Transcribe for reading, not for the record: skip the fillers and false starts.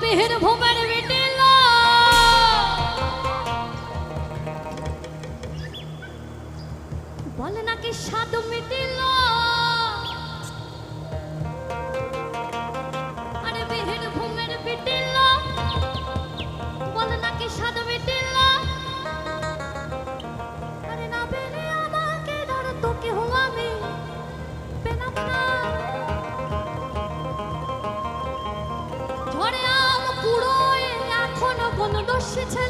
বেহের ভোমের beetle বলে নাকি স্বাদ মিটিল আরে বেহের ভোমের বিটিল বলে নাকি স্বাদ মিটিল আরে না বেরে আমাকে ধর তোকে হো আমি পেনা পেনা ঝড়ে আম কুড়োয় এখনো কোন দোষ ছিল